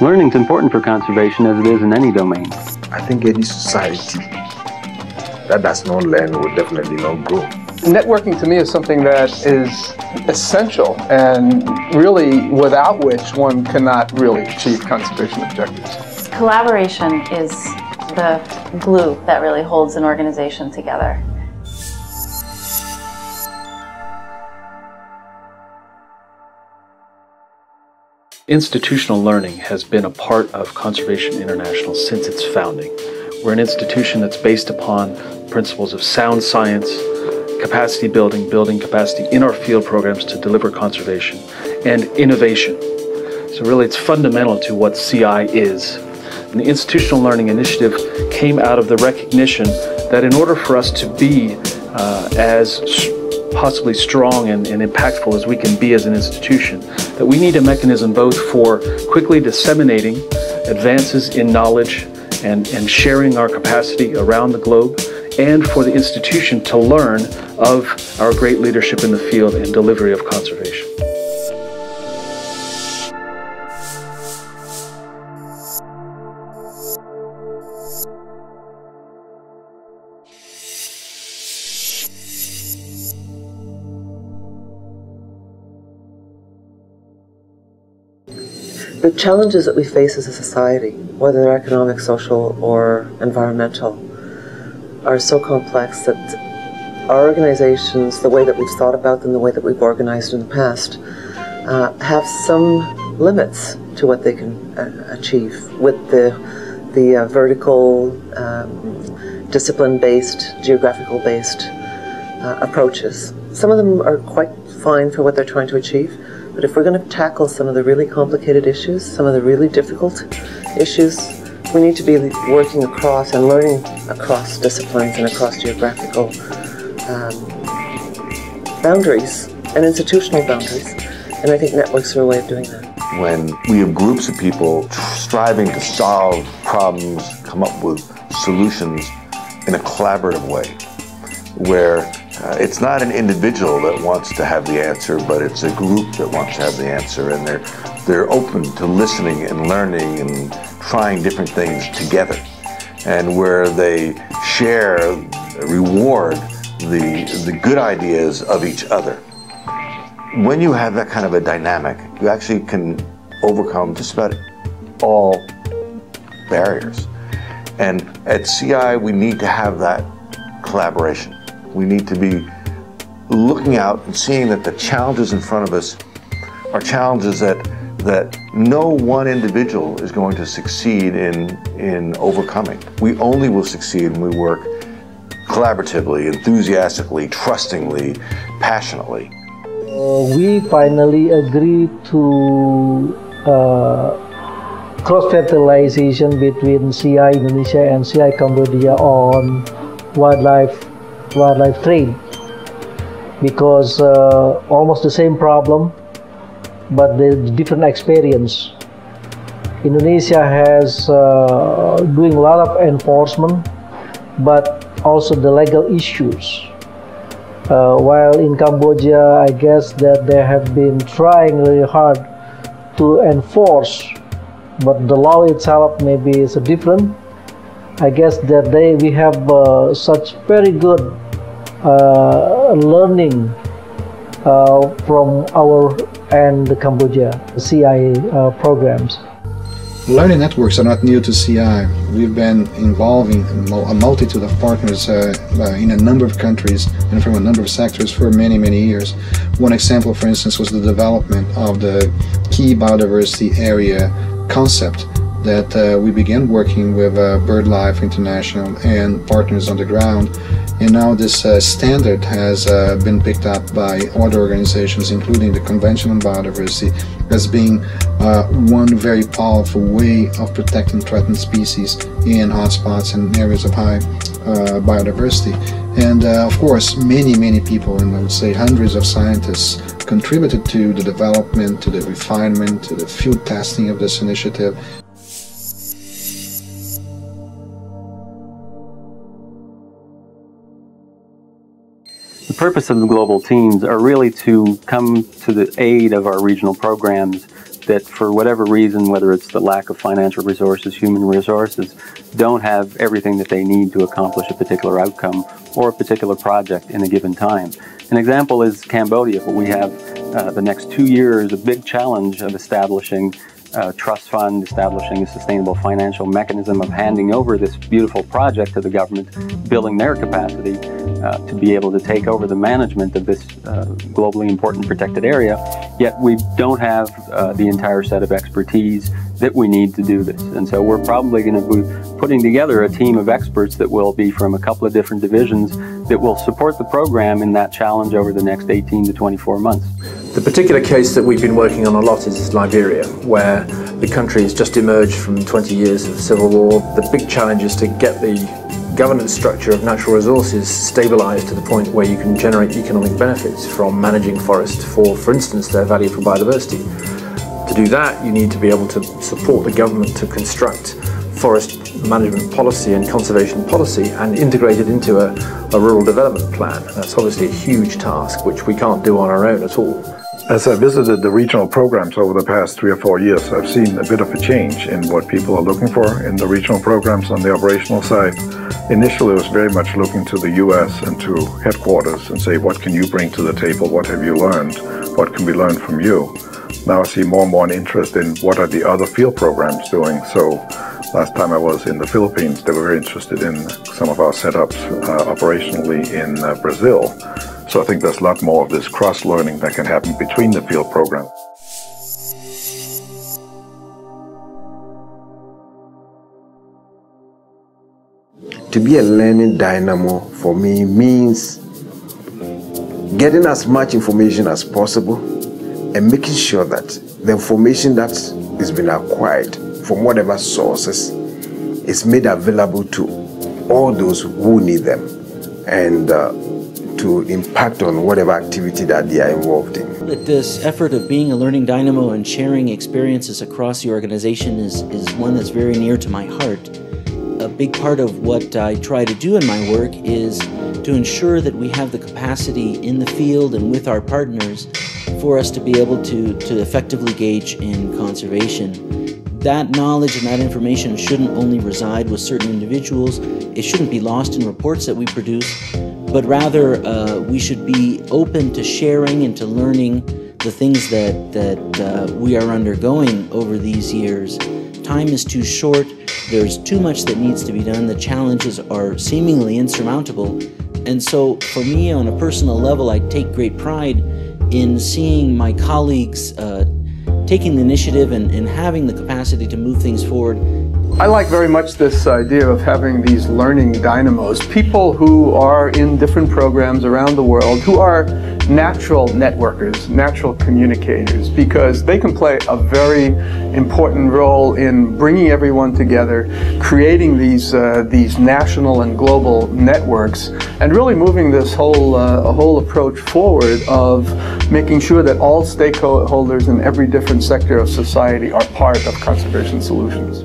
Learning is important for conservation as it is in any domain. I think any society that does not learn will definitely not grow. Networking to me is something that is essential and really without which one cannot really achieve conservation objectives. Collaboration is the glue that really holds an organization together. Institutional learning has been a part of Conservation International since its founding. We're an institution that's based upon principles of sound science, capacity building, building capacity in our field programs to deliver conservation, and innovation. So really it's fundamental to what CI is. And the Institutional Learning Initiative came out of the recognition that in order for us to be as possibly strong and impactful as we can be as an institution, that we need a mechanism both for quickly disseminating advances in knowledge and sharing our capacity around the globe, and for the institution to learn of our great leadership in the field and delivery of conservation. The challenges that we face as a society, whether they're economic, social, or environmental, are so complex that our organizations, the way that we've thought about them, the way that we've organized in the past, have some limits to what they can achieve with the vertical, discipline-based, geographical-based approaches. Some of them are quite fine for what they're trying to achieve, but if we're going to tackle some of the really complicated issues, some of the really difficult issues, we need to be working across and learning across disciplines and across geographical boundaries and institutional boundaries. And I think networks are a way of doing that. When we have groups of people striving to solve problems, come up with solutions in a collaborative way, where it's not an individual that wants to have the answer, but it's a group that wants to have the answer, and they're open to listening and learning and trying different things together, and where they share, reward the good ideas of each other. When you have that kind of a dynamic, you actually can overcome just about all barriers. And at CI, we need to have that collaboration. We need to be looking out and seeing that the challenges in front of us are challenges that no one individual is going to succeed in overcoming. We only will succeed when we work collaboratively, enthusiastically, trustingly, passionately. We finally agreed to cross-fertilization between CI Indonesia and CI Cambodia on wildlife trade, because almost the same problem, but the different experience. Indonesia has doing a lot of enforcement, but also the legal issues. While in Cambodia, I guess that they have been trying really hard to enforce, but the law itself maybe is different. I guess that we have such very good learning from our and the Cambodia CI programs. Learning networks are not new to CI. We've been involving a multitude of partners in a number of countries and from a number of sectors for many, many years. One example, for instance, was the development of the key biodiversity area concept that we began working with BirdLife International and partners on the ground. And now this standard has been picked up by other organizations, including the Convention on Biodiversity, as being one very powerful way of protecting threatened species in hotspots and areas of high biodiversity. And of course, many people, and I would say hundreds of scientists, contributed to the development, to the refinement, to the field testing of this initiative. The purpose of the global teams are really to come to the aid of our regional programs that for whatever reason, whether it's the lack of financial resources, human resources, don't have everything that they need to accomplish a particular outcome or a particular project in a given time. An example is Cambodia, where we have the next 2 years a big challenge of establishing a trust fund, establishing a sustainable financial mechanism, of handing over this beautiful project to the government, building their capacity to be able to take over the management of this globally important protected area. Yet we don't have the entire set of expertise that we need to do this. And so we're probably going to be putting together a team of experts that will be from a couple of different divisions that will support the program in that challenge over the next 18 to 24 months. The particular case that we've been working on a lot is Liberia, where the country has just emerged from 20 years of civil war. The big challenge is to get the governance structure of natural resources stabilized to the point where you can generate economic benefits from managing forest for instance, their value for biodiversity. To do that, you need to be able to support the government to construct forest management policy and conservation policy and integrate it into a rural development plan. That's obviously a huge task, which we can't do on our own at all. As I visited the regional programs over the past 3 or 4 years, I've seen a bit of a change in what people are looking for in the regional programs on the operational side. Initially, it was very much looking to the US and to headquarters and say, what can you bring to the table? What have you learned? What can we learn from you? Now I see more and more an interest in what are the other field programs doing. So last time I was in the Philippines, they were very interested in some of our setups operationally in Brazil. So I think there's a lot more of this cross-learning that can happen between the field programs. To be a learning dynamo for me means getting as much information as possible and making sure that the information that is being acquired from whatever sources is made available to all those who need them and to impact on whatever activity that they are involved in. This effort of being a learning dynamo and sharing experiences across the organization is one that's very near to my heart. A big part of what I try to do in my work is to ensure that we have the capacity in the field and with our partners for us to be able to effectively engage in conservation. That knowledge and that information shouldn't only reside with certain individuals. It shouldn't be lost in reports that we produce, but rather we should be open to sharing and to learning the things that we are undergoing over these years. Time is too short. There's too much that needs to be done. The challenges are seemingly insurmountable. And so for me, on a personal level, I take great pride in seeing my colleagues taking the initiative and having the capacity to move things forward. I like very much this idea of having these learning dynamos, people who are in different programs around the world, who are natural networkers, natural communicators, because they can play a very important role in bringing everyone together, creating these national and global networks, and really moving this whole approach forward of making sure that all stakeholders in every different sector of society are part of conservation solutions.